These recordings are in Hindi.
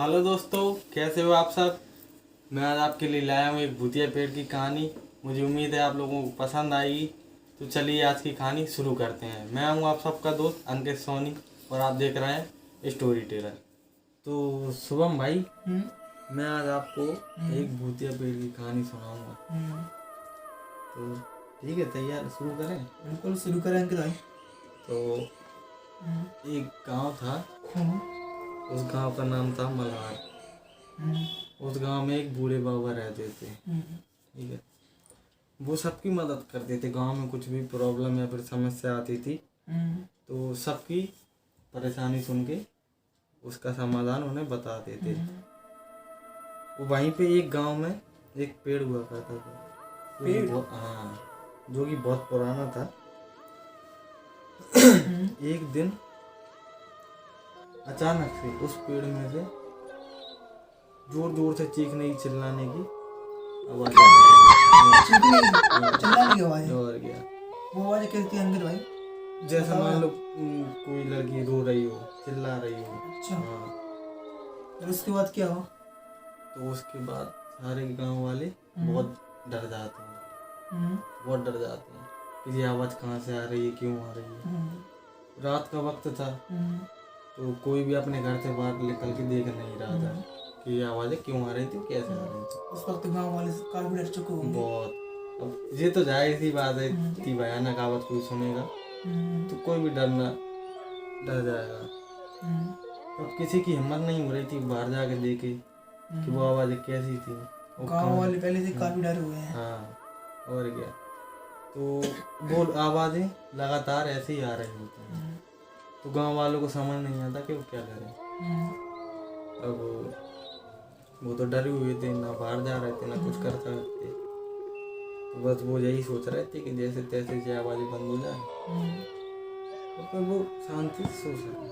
हेलो दोस्तों, कैसे हो आप सब। मैं आज आपके लिए लाया हूँ एक भूतिया पेड़ की कहानी। मुझे उम्मीद है आप लोगों को पसंद आएगी। तो चलिए आज की कहानी शुरू करते हैं। मैं हूँ आप सबका दोस्त अंकित सोनी और आप देख रहे हैं स्टोरी टेलर। तो शुभम भाई, मैं आज आपको एक भूतिया पेड़ की कहानी सुनाऊंगा। तो ठीक है, तैयार शुरू करें। बिल्कुल शुरू करें अंकित भाई। तो एक गांव था, उस गांव का नाम था मल्हार। उस गांव में एक बूढ़े बाबा रहते थे। ठीक है, वो सबकी मदद करते थे। गांव में कुछ भी प्रॉब्लम या फिर समस्या आती थी तो सबकी परेशानी सुन के उसका समाधान उन्हें बताते थे। वो वहीं पे एक गांव में एक पेड़ हुआ करता था जो कि बहुत पुराना था। एक दिन अचानक से उस पेड़ में से जोर जोर से चीखने की चिल्लाने की आवाज चिल्लाने की आवाज है। और गया। वो आवाज कैसी है अंकित भाई? जैसे मान लो कोई लड़की रो रही हो, चिल्ला रही हो। अच्छा। हाँ। फिर उसके बाद क्या हुआ? तो उसके बाद सारे गांव वाले बहुत डर जाते हैं, बहुत डर जाते हैं कि ये आवाज कहाँ से आ रही है, क्यों आ रही है। रात का वक्त था तो कोई भी अपने घर से बाहर निकल के देख नहीं रहा था कि ये आवाजें क्यों आ रही थी, कैसे आ रही थी। उस वक्त गांव वाले काफी डर चुके होंगे। बहुत। अब ये तो जाहिर सी बात है, इतनी भयानक आवाज कोई सुनेगा तो कोई भी डर जाएगा। अब किसी की हिम्मत नहीं हो रही थी बाहर जाके देखे कि वो आवाजें कैसी थी। गांव वाले पहले से काफी डरे हुए हैं। हाँ, और क्या। तो वो आवाजें लगातार ऐसे ही आ रही होती हैं। तो गांव वालों को समझ नहीं आता कि वो क्या करें। अब वो तो डरे हुए थे, ना बाहर जा रहे थे ना कुछ कर सकते। तो बस वो यही सोच रहे थे कि जैसे तैसे ये आवाजें बंद हो जाए तो फिर वो शांति से सो सके।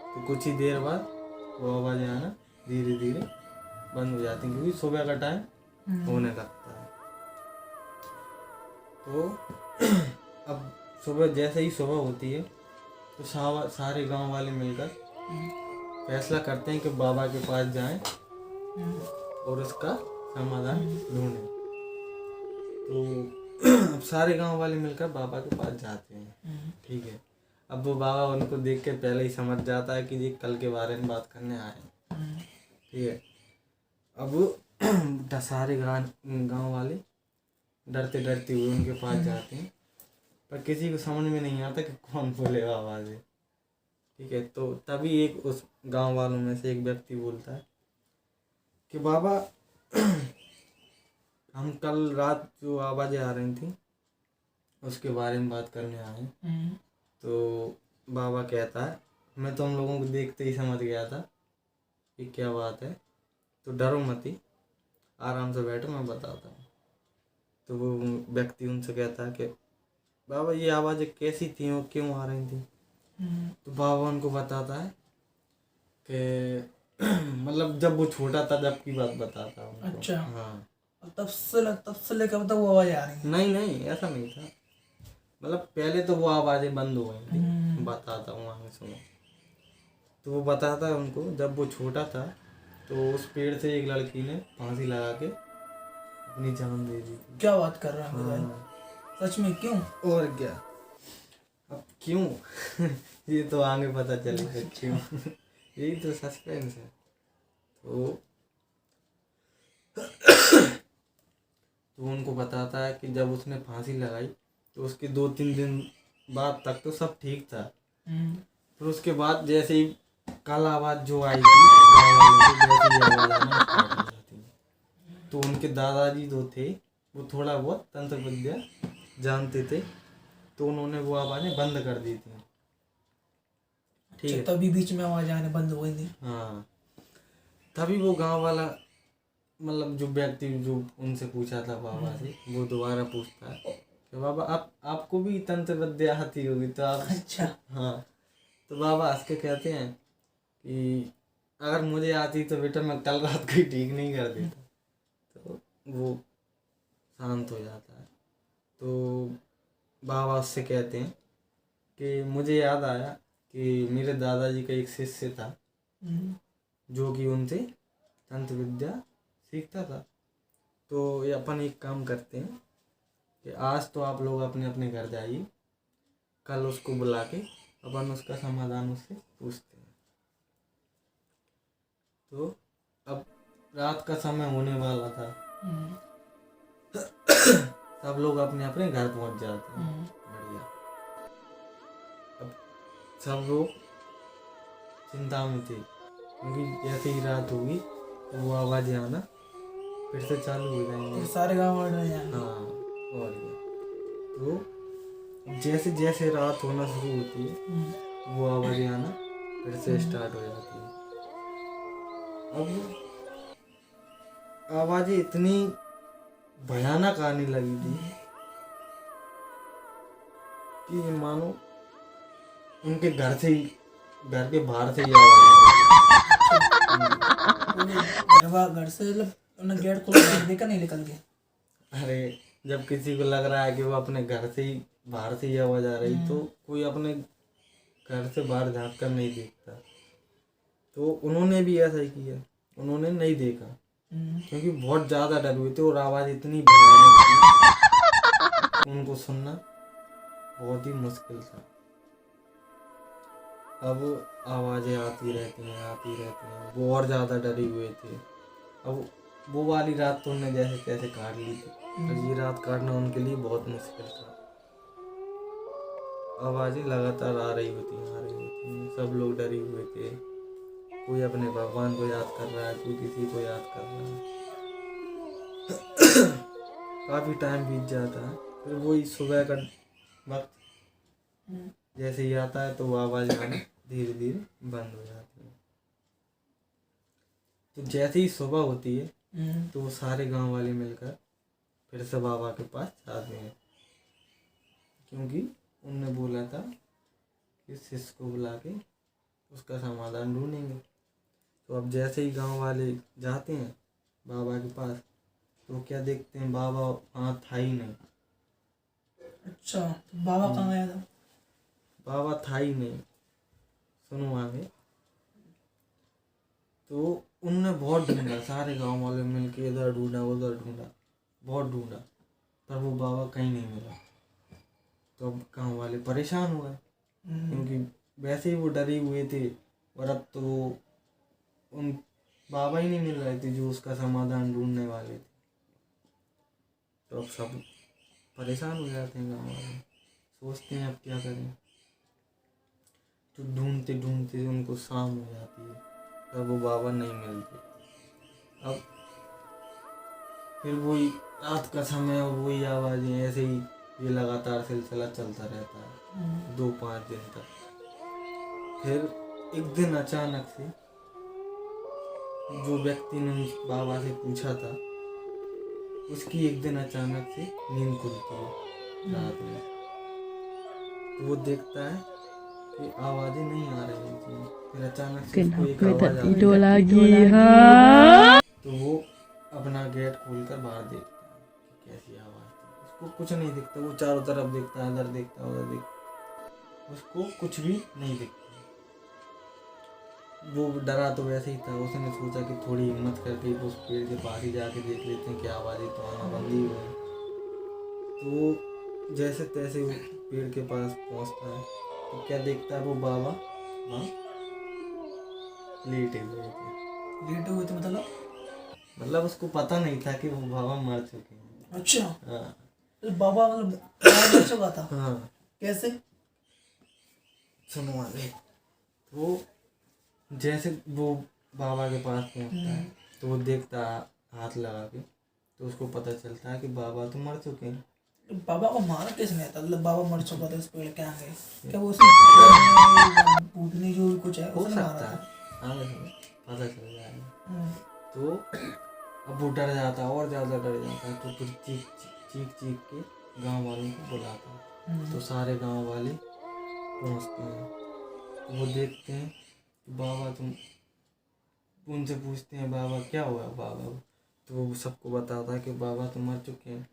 तो कुछ ही देर बाद वो आवाजें आना धीरे धीरे बंद हो जाती हैं क्योंकि सुबह का टाइम होने लगता है। तो अब सुबह जैसे ही सुबह होती है तो सारे गांव वाले मिलकर फैसला करते हैं कि बाबा के पास जाएं और उसका समाधान ढूंढें। तो अब सारे गांव वाले मिलकर बाबा के पास जाते हैं। ठीक है, अब वो बाबा उनको देख के पहले ही समझ जाता है कि ये कल के बारे में बात करने आए हैं। ठीक है, अब सारे गांव वाले डरते डरते हुए उनके पास जाते हैं, पर किसी को समझ में नहीं आता कि कौन बोलेगा आवाज़ है। ठीक है, तो तभी एक उस गांव वालों में से एक व्यक्ति बोलता है कि बाबा, हम कल रात जो आवाज़ें आ रही थी उसके बारे में बात करने आए हैं। तो बाबा कहता है, मैं तुम लोगों को देखते ही समझ गया था कि क्या बात है, तो डरो मत ही, आराम से बैठो, मैं बताता हूँ। तो वो व्यक्ति उनसे कहता है कि बाबा ये आवाज़ें कैसी थी और क्यों आ रही थी। तो बाबा उनको बताता है कि मतलब जब वो छोटा था तब की बात बताता हूँ। अच्छा। हाँ, तब से लेकर अब तक वो आवाज आ रही है? नहीं ऐसा नहीं था। मतलब पहले तो वो आवाज़ें बंद हो गई थी। बताता हूँ, आगे सुनो। तो वो बताता है उनको, जब वो छोटा था तो उस पेड़ से एक लड़की ने फांसी लगा के अपनी जान दे दी थी। क्या बात कर रहा है भाई? सच में? क्यों? और क्या? अब क्यों ये तो आगे पता चलेगा क्यों। यही तो सस्पेंस है। तो उनको बताता है कि जब उसने फांसी लगाई तो उसके 2-3 दिन बाद तक तो सब ठीक था। फिर उसके बाद जैसे ही कल आवाज जो आई थी वैसी आवाज आना स्टार्ट हो जाती है। तो उनके दादाजी जो थे वो थोड़ा बहुत तंत्र विद्या जानते थे, तो उन्होंने वो आवाजें बंद कर दी थी। ठीक है, तभी बीच में आवाज आने बंद हो गई थी। हाँ, तभी वो गांव वाला मतलब जो व्यक्ति जो उनसे पूछा था बाबा से, वो दोबारा पूछता है कि बाबा आपको भी तंत्र विद्या आती होगी तो आप। अच्छा। हाँ, तो बाबा हंस के कहते हैं कि अगर मुझे आती तो बेटा मैं कल रात को ही ठीक नहीं कर देता। तो वो शांत हो जाता है। तो बाबा उससे कहते हैं कि मुझे याद आया कि मेरे दादाजी का एक शिष्य था जो कि उनसे तंत्र विद्या सीखता था। तो ये अपन एक काम करते हैं कि आज तो आप लोग अपने अपने घर जाइए, कल उसको बुला के अपन उसका समाधान उससे पूछते हैं। तो अब रात का समय होने वाला था, सब लोग अपने अपने घर पहुंच जाते हैं। बढ़िया। अब सब लोग चिंता में थे, क्योंकि जैसे ही रात होगी तो वो आवाज़ें आना फिर से चालू हो जाएंगे। सारे गाँव में डर जाएंगे। हाँ, और क्या। तो जैसे जैसे रात होना शुरू होती है वो आवाज़ें आना फिर से स्टार्ट हो जाती है। अब आवाज़ें इतनी भयानक आने लगी थी कि मानो उनके घर से ही, घर के बाहर से ही आवाज़ घर से मतलब उन्हें गेट खोला देखा नहीं निकल के। अरे जब किसी को लग रहा है कि वो अपने घर से ही, बाहर से ही आवाज़ आ रही, तो कोई अपने घर से बाहर झाँक कर नहीं देखता। तो उन्होंने भी ऐसा ही किया, उन्होंने नहीं देखा क्योंकि बहुत ज़्यादा डर हुए थे और आवाज़ इतनी भयानक थी, उनको सुनना बहुत ही मुश्किल था। अब आवाज़ें आती रहती हैं, वो और ज़्यादा डरे हुए थे। अब वो वाली रात तो उन्होंने जैसे तैसे काट ली थी, पर ये रात काटना उनके लिए बहुत मुश्किल था। आवाज़ें लगातार आ रही होती, सब लोग डरे हुए थे। कोई अपने भगवान को याद कर रहा है, कोई किसी को याद कर रहा है। काफ़ी टाइम बीत जाता है, फिर वही सुबह का वक्त जैसे ही आता है तो वो आवाज़ आना धीरे धीरे बंद हो जाती है। तो जैसे ही सुबह होती है तो वो सारे गांव वाले मिलकर फिर से बाबा के पास जाते हैं, क्योंकि उनने बोला था कि शिष्य को बुला के उसका समाधान ढूंढेंगे। तो अब जैसे ही गांव वाले जाते हैं बाबा के पास तो क्या देखते हैं, बाबा वहाँ था ही नहीं। अच्छा, तो बाबा कहाँ गया था? बाबा था ही नहीं, सुनो आगे। तो उनने बहुत ढूंढा, सारे गांव वाले मिलके इधर ढूंढा उधर ढूंढा, बहुत ढूंढा, पर वो बाबा कहीं नहीं मिला। तो अब गांव वाले परेशान हुए, क्योंकि वैसे ही वो डरे हुए थे और अब तो उन बाबा ही नहीं मिल रहे थे जो उसका समाधान ढूंढने वाले थे। तो अब सब परेशान हो जाते हैं गाँव वाले, सोचते हैं अब क्या करें। तो ढूंढते ढूंढते उनको शाम हो जाती है, तब वो बाबा नहीं मिलते। अब फिर वही रात का समय और वही आवाज़ें, ऐसे ही ये लगातार सिलसिला चलता रहता है 2-5 दिन तक। फिर एक दिन अचानक से जो व्यक्ति ने उस बाबा से पूछा था उसकी एक दिन अचानक से नींद खुलती है रात में। तो वो देखता है कि आवाज़ें नहीं आ रही थी, फिर अचानक से उसको एक आवाज़ आती है। तो वो अपना गेट खोलकर बाहर देखता है कि कैसी आवाज़ थी। उसको कुछ नहीं दिखता, वो चारों तरफ देखता है, इधर देखता है उधर देखता, उसको कुछ भी नहीं दिखता। वो डरा तो वैसे ही था, उसने सोचा कि थोड़ी हिम्मत करके उस पेड़ के पास ही जाके देख लेते हैं कि आवाज़ें तो आना बंद ही हुई। तो जैसे तैसे वो पेड़ के पास पहुंचता है तो क्या देखता है, वो बाबा वहाँ लेटे हुए थे। लेट हुए थे मतलब उसको पता नहीं था कि वो बाबा मर चुके हैं। अच्छा, हाँ तो बाबा मतलब बाबा मर चुका था? हाँ, कैसे? सुनो आगे। तो जैसे वो बाबा के पास पहुंचता है तो वो देखता है हाथ लगा के, तो उसको पता चलता है कि बाबा तो मर चुके हैं। तो बाबा को मारा किसने था? मतलब बाबा मर चुका था इस पेड़ के आगे, क्या वो उसने भूतनी जो भी कुछ है हो उसने मारा सकता था? है, आगे पता चल जाएगा। तो अब वो डर जाता है और ज़्यादा डर जाता है, तो फिर चीख के गांव वालों को बुलाता है। तो सारे गांव वाले पहुंचते हैं, तो वो देखते हैं कि बाबा, तुम उनसे पूछते हैं बाबा क्या हुआ बाबा, तो वो सबको बताता है कि बाबा तो मर चुके हैं।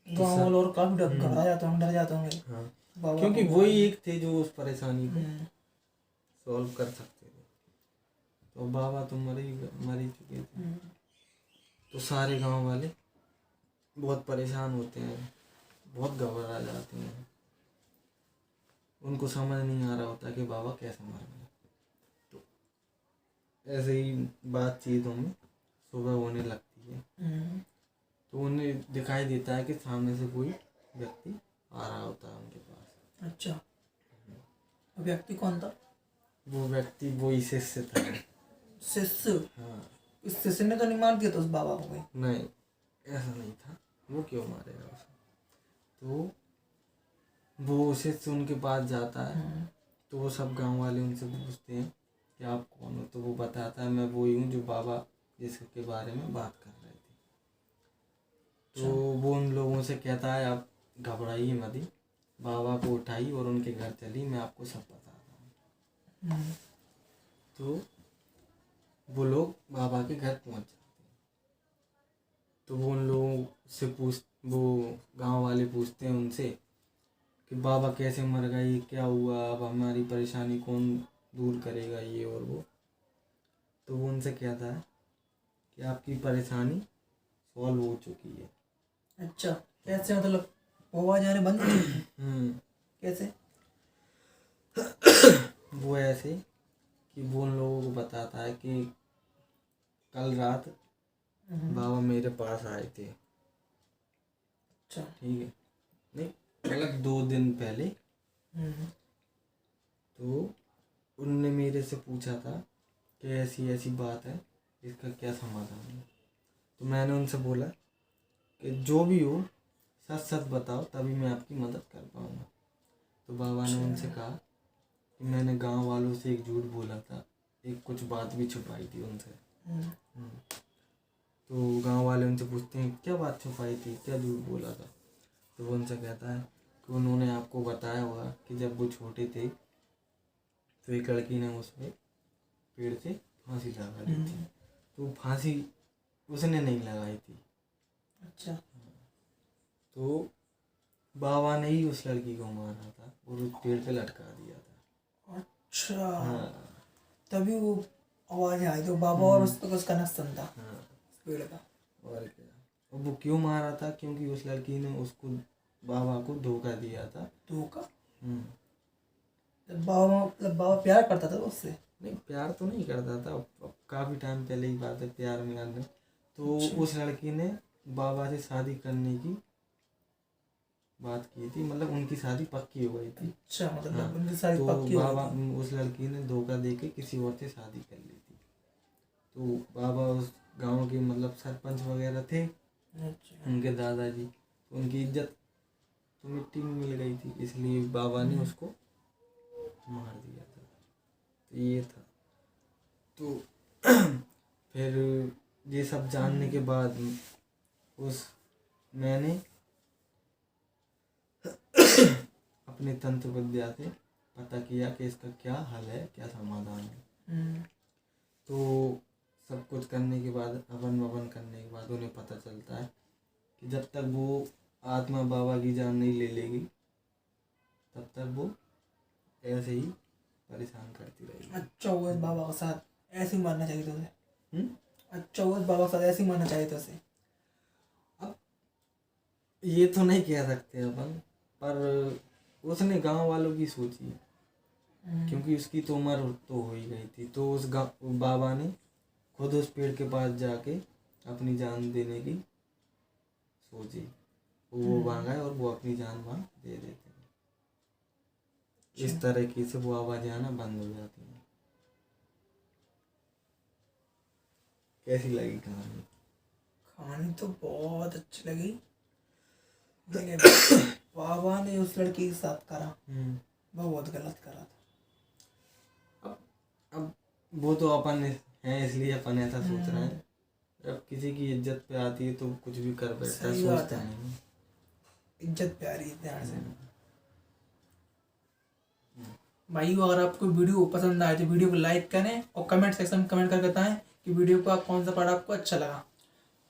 गाँव वाले और काफी घबरा जाते होंगे, डर जाते होंगे। हाँ, बाबा क्योंकि को वही एक थे जो उस परेशानी को सॉल्व कर सकते थे। तो बाबा तो मर ही चुके थे। तो सारे गांव वाले बहुत परेशान होते हैं, बहुत घबरा जाते हैं। उनको समझ नहीं आ रहा होता कि बाबा कैसे मर गए। तो ऐसे ही बातचीतों में सुबह होने लगती है। तो उन्हें दिखाई देता है कि सामने से कोई व्यक्ति आ रहा होता है उनके पास। अच्छा, व्यक्ति कौन था? वो व्यक्ति वही शिष्य था। शिष्य? हाँ। इस शिष्य ने तो नहीं मार दिया था उस बाबा को भाई? नहीं, ऐसा नहीं था। वो क्यों मारेगा उसे? तो वो शिष्य उनके पास जाता है। तो वो सब गांव वाले उनसे पूछते हैं कि आप कौन हो? तो वो बताता है, मैं वही हूँ जो बाबा जिसके बारे में बात कर रहे थे। तो वो उन लोगों से कहता है, आप घबराइए मत, बाबा को उठाई और उनके घर चली, मैं आपको सब बताता हूँ। तो वो लोग बाबा के घर पहुंच जाते हैं। तो वो उन लोगों से वो गांव वाले पूछते हैं उनसे कि बाबा कैसे मर गए, क्या हुआ, अब हमारी परेशानी कौन दूर करेगा, ये और वो। तो वो उनसे कहता है कि आपकी परेशानी सॉल्व हो चुकी है। अच्छा, कैसे? मतलब वो आवाज आने बंद हो गई? कैसे? वो ऐसे कि वो उन लोगों को बताता है कि कल रात बाबा मेरे पास आए थे। अच्छा, ठीक है, नहीं मतलब 2 दिन पहले। तो उनने मेरे से पूछा था कि ऐसी ऐसी बात है, इसका क्या समाधान है। तो मैंने उनसे बोला कि जो भी हो सच सच बताओ, तभी मैं आपकी मदद कर पाऊँगा। तो बाबा ने उनसे कहा कि मैंने गांव वालों से एक झूठ बोला था, एक कुछ बात भी छुपाई थी उनसे। तो गांव वाले उनसे पूछते हैं, क्या बात छुपाई थी, क्या झूठ बोला था? तो वो उनसे कहता है कि उन्होंने आपको बताया होगा कि जब वो छोटे थे तो एक लड़की ने उस पर पेड़ से फांसी लगा दी थी। तो फांसी उसने नहीं लगाई थी। अच्छा, तो बाबा ने ही उस लड़की को मारा था और उस पेड़ पे लटका दिया था। अच्छा। हाँ। तभी वो आवाज आई तो बाबा और उसका कनेक्शन था। हाँ, पेड़ का। और क्या। और वो क्यों मारा था? क्योंकि उस लड़की ने उसको बाबा को धोखा दिया था। धोखा? बाबा मतलब बाबा प्यार करता था उससे? नहीं, प्यार तो नहीं करता था। अब काफी टाइम पहले की बात है, प्यार में आने। तो उस लड़की ने बाबा से शादी करने की बात की थी, मतलब उनकी शादी पक्की हो गई थी। अच्छा, मतलब हाँ, उनकी शादी पक्की हो गई बाबा थी। उस लड़की ने धोखा देके किसी और से शादी कर ली थी। तो बाबा उस गांव के मतलब सरपंच वगैरह थे। अच्छा। उनके दादाजी, तो उनकी इज्जत तो मिट्टी में मिल गई थी, इसलिए बाबा ने उसको मार दिया था। तो ये था। तो फिर ये सब जानने के बाद मैंने अपने तंत्र विद्या से पता किया कि इसका क्या हल है, क्या समाधान है। तो सब कुछ करने के बाद, हवन ववन करने के बाद उन्हें पता चलता है कि जब तक वो आत्मा बाबा की जान नहीं ले लेगी, तब तक वो ऐसे ही परेशान करती रहेगी। अच्छा, वो बाबा के साथ ऐसे ही मानना चाहिए था उसे। अच्छा, वो बाबा के साथ ऐसे ही मानना चाहिए था उसे। अब ये तो नहीं कह सकते अपन, पर उसने गांव वालों की सोची, क्योंकि उसकी तो उम्र तो हो ही गई थी। तो उस बाबा ने खुद उस पेड़ के पास जाके अपनी जान देने की सोची। वो वहाँ गए और वो अपनी जान वहाँ दे देते हैं। इस तरीके से वो आवाज़ें आना बंद हो जाती हैं। कैसी लगी कहानी? कहानी तो बहुत अच्छी लगी। बाबा ने उस लड़की के साथ करा, वो बहुत गलत करा था। अब वो तो अपन है, इसलिए अपन ऐसा सोच रहे हैं। अब किसी की इज्जत पे आती है तो कुछ भी कर बैठता है, सोचता नहीं। इज्जत प्यारी है, ध्यान से। भाई अगर आपको वीडियो पसंद आए तो वीडियो को लाइक करें और कमेंट सेक्शन में कमेंट करके बताएं कि वीडियो का कौन सा पार्ट आपको अच्छा लगा।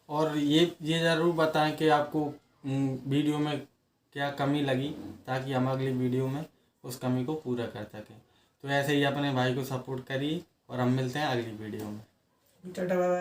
और ये ज़रूर बताएं कि आपको वीडियो में क्या कमी लगी, ताकि हम अगली वीडियो में उस कमी को पूरा कर सकें। तो ऐसे ही अपने भाई को सपोर्ट करिए और हम मिलते हैं अगली वीडियो में। Ta ta bye bye.